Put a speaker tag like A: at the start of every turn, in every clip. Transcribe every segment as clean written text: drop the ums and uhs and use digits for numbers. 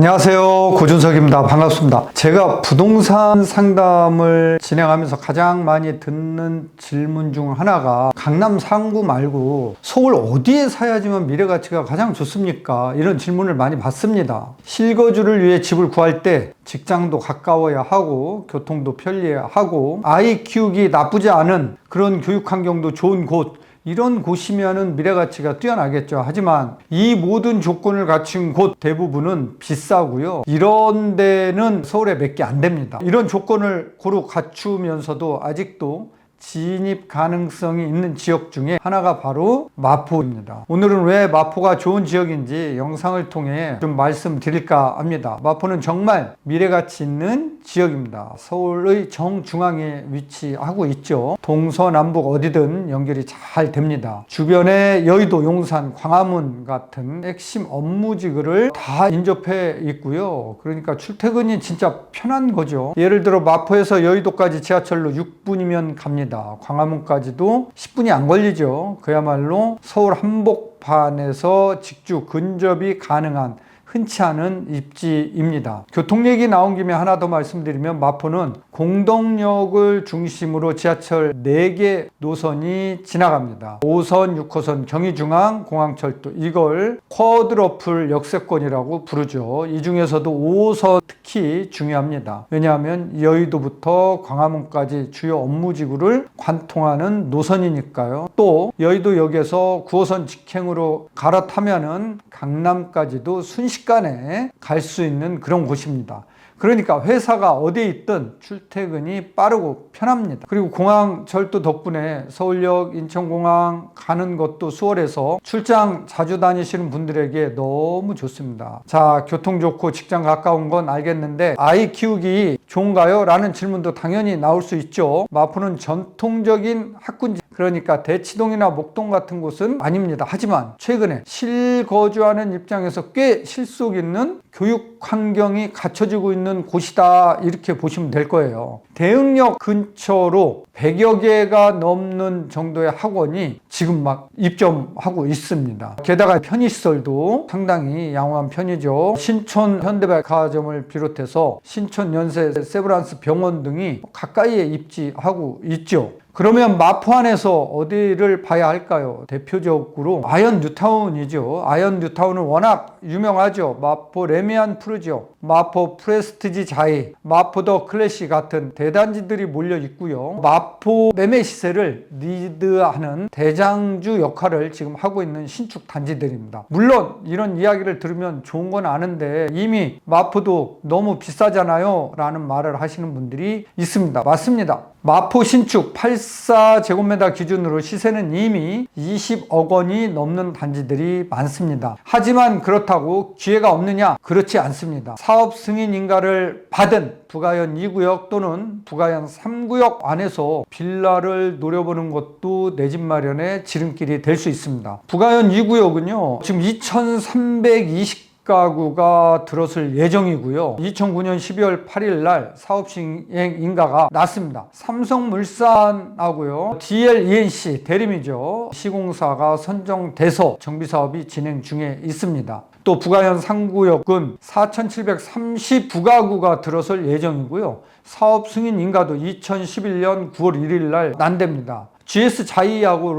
A: 안녕하세요. 고준석입니다. 반갑습니다. 제가 부동산 상담을 진행하면서 가장 많이 듣는 질문 중 하나가 강남 상구 말고 서울 어디에 사야지만 미래 가치가 가장 좋습니까? 이런 질문을 많이 받습니다. 실거주를 위해 집을 구할 때 직장도 가까워야 하고 교통도 편리해야 하고 아이 키우기 나쁘지 않은 그런 교육 환경도 좋은 곳, 이런 곳이면은 미래 가치가 뛰어나겠죠. 하지만 이 모든 조건을 갖춘 곳 대부분은 비싸고요. 이런 데는 서울에 몇 개 안 됩니다. 이런 조건을 고루 갖추면서도 아직도 진입 가능성이 있는 지역 중에 하나가 바로 마포입니다. 오늘은 왜 마포가 좋은 지역인지 영상을 통해 좀 말씀드릴까 합니다. 마포는 정말 미래가치 있는 지역입니다. 서울의 정중앙에 위치하고 있죠. 동서남북 어디든 연결이 잘 됩니다. 주변에 여의도, 용산, 광화문 같은 핵심 업무지구를 다 인접해 있고요. 그러니까 출퇴근이 진짜 편한 거죠. 예를 들어 마포에서 여의도까지 지하철로 6분이면 갑니다. 광화문까지도 10분이 안 걸리죠. 그야말로 서울 한복판에서 직주 근접이 가능한 흔치 않은 입지입니다. 교통 얘기 나온 김에 하나 더 말씀드리면 마포는 공덕역을 중심으로 지하철 4개 노선이 지나갑니다. 5선, 6호선, 경의중앙, 공항철도, 이걸 쿼드러플 역세권이라고 부르죠. 이 중에서도 5호선 특히 중요합니다. 왜냐하면 여의도부터 광화문까지 주요 업무지구를 관통하는 노선이니까요. 또 여의도역에서 9호선 직행으로 갈아타면은 강남까지도 순식간에 갈 수 있는 그런 곳입니다. 그러니까 회사가 어디에 있든 출퇴근이 빠르고 편합니다. 그리고 공항철도 덕분에 서울역, 인천공항 가는 것도 수월해서 출장 자주 다니시는 분들에게 너무 좋습니다. 자, 교통 좋고 직장 가까운 건 알겠는데 아이 키우기 좋은가요? 라는 질문도 당연히 나올 수 있죠. 마포는 전통적인 학군지, 그러니까 대치동이나 목동 같은 곳은 아닙니다. 하지만 최근에 실거주하는 입장에서 꽤 실속 있는 교육 환경이 갖춰지고 있는 곳이다, 이렇게 보시면 될 거예요. 대흥역 근처로 100여 개가 넘는 정도의 학원이 지금 막 입점하고 있습니다. 게다가 편의시설도 상당히 양호한 편이죠. 신촌 현대백화점을 비롯해서 신촌 연세 세브란스 병원 등이 가까이에 입지하고 있죠. 그러면 마포 안에서 어디를 봐야 할까요? 대표적으로 아현 뉴타운이죠. 아현 뉴타운은 워낙 유명하죠. 마포 레미안 푸르지오, 마포 프레스티지 자이, 마포 더 클래시 같은 대단지들이 몰려 있고요. 마포 매매 시세를 리드하는 대장주 역할을 지금 하고 있는 신축 단지들입니다. 물론 이런 이야기를 들으면 좋은 건 아는데 이미 마포도 너무 비싸잖아요 라는 말을 하시는 분들이 있습니다. 맞습니다. 마포 신축 84제곱미터 기준으로 시세는 이미 20억 원이 넘는 단지들이 많습니다. 하지만 그렇다고 기회가 없느냐? 그렇지 않습니다. 사업 승인 인가를 받은 부가현 2구역 또는 부가현 3구역 안에서 빌라를 노려보는 것도 내 집 마련의 지름길이 될 수 있습니다. 부가현 2구역은요 지금 2320 가구가 들어설 예정이고요. 2009년 12월 8일 날 사업 시행 인가가 났습니다. 삼성물산하고요, DLENC 대림이죠. 시공사가 선정돼서 정비사업이 진행 중에 있습니다. 또 부가현 3구역은 4,730부가구가 들어설 예정이고요. 사업 승인 인가도 2011년 9월 1일 날 난답니다. GS 자이하고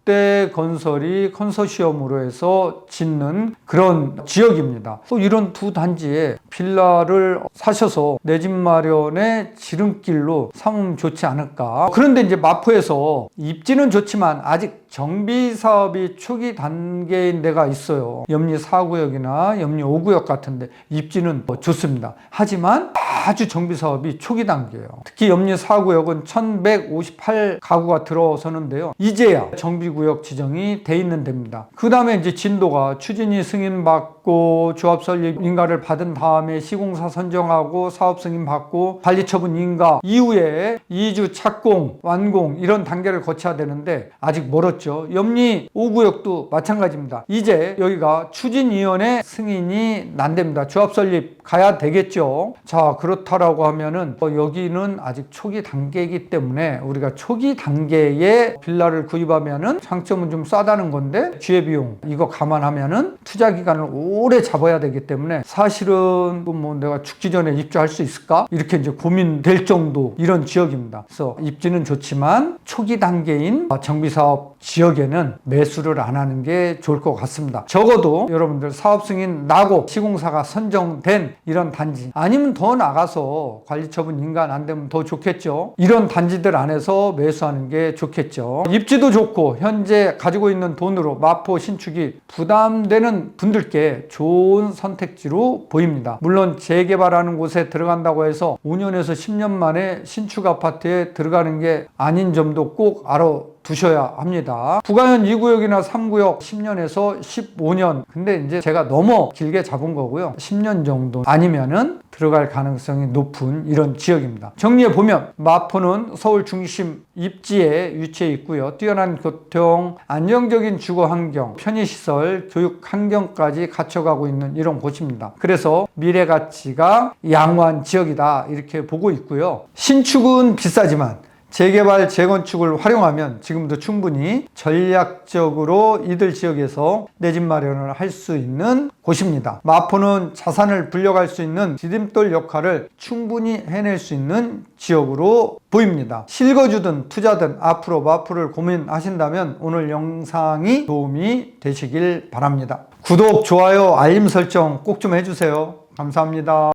A: 롯데건설이 컨소시엄으로 해서 짓는 그런 지역입니다. 또 이런 두 단지에 빌라를 사셔서 내 집 마련의 지름길로 삼으면 좋지 않을까. 그런데 이제 마포에서 입지는 좋지만 아직 정비 사업이 초기 단계인 데가 있어요. 염리 4구역이나 염리 5구역 같은데 입지는 좋습니다. 하지만 아주 정비 사업이 초기 단계예요. 특히 염리 4구역은 1158가구가 들어서는데요. 이제야 정비구역 지정이 돼 있는 데입니다. 그 다음에 이제 진도가 추진위 승인받고 조합 설립 인가를 받은 다음에 시공사 선정하고 사업 승인 받고 관리처분 인가 이후에 2주 착공, 완공 이런 단계를 거쳐야 되는데 아직 멀었죠. 염리 5구역도 마찬가지입니다. 이제 여기가 추진위원회 승인이 난답니다. 조합 설립 가야 되겠죠. 자, 그렇다라고 하면은 여기는 아직 초기 단계이기 때문에 우리가 초기 단계에 빌라를 구입하면은 장점은 좀 싸다는 건데 기회비용 이거 감안하면은 투자 기간을 오래 잡아야 되기 때문에 사실은 뭐 내가 죽기 전에 입주할 수 있을까? 이렇게 이제 고민될 정도 이런 지역입니다. 그래서 입지는 좋지만 초기 단계인 정비사업 지역에는 매수를 안 하는 게 좋을 것 같습니다. 적어도 여러분들 사업 승인 나고 시공사가 선정된 이런 단지, 아니면 더 나가서 관리처분 인가 안 되면 더 좋겠죠. 이런 단지들 안에서 매수하는 게 좋겠죠. 입지도 좋고 현재 가지고 있는 돈으로 마포 신축이 부담되는 분들께 좋은 선택지로 보입니다. 물론 재개발하는 곳에 들어간다고 해서 5년에서 10년 만에 신축 아파트에 들어가는 게 아닌 점도 꼭 두셔야 합니다. 부가현 2구역이나 3구역 10년에서 15년. 근데 이제 제가 너무 길게 잡은 거고요. 10년 정도 아니면은 들어갈 가능성이 높은 이런 지역입니다. 정리해 보면 마포는 서울 중심 입지에 위치해 있고요. 뛰어난 교통, 안정적인 주거 환경, 편의시설, 교육 환경까지 갖춰가고 있는 이런 곳입니다. 그래서 미래 가치가 양호한 지역이다 이렇게 보고 있고요. 신축은 비싸지만 재개발, 재건축을 활용하면 지금도 충분히 전략적으로 이들 지역에서 내 집 마련을 할 수 있는 곳입니다. 마포는 자산을 불려갈 수 있는 디딤돌 역할을 충분히 해낼 수 있는 지역으로 보입니다. 실거주든 투자든 앞으로 마포를 고민하신다면 오늘 영상이 도움이 되시길 바랍니다. 구독, 좋아요, 알림 설정 꼭 좀 해주세요. 감사합니다.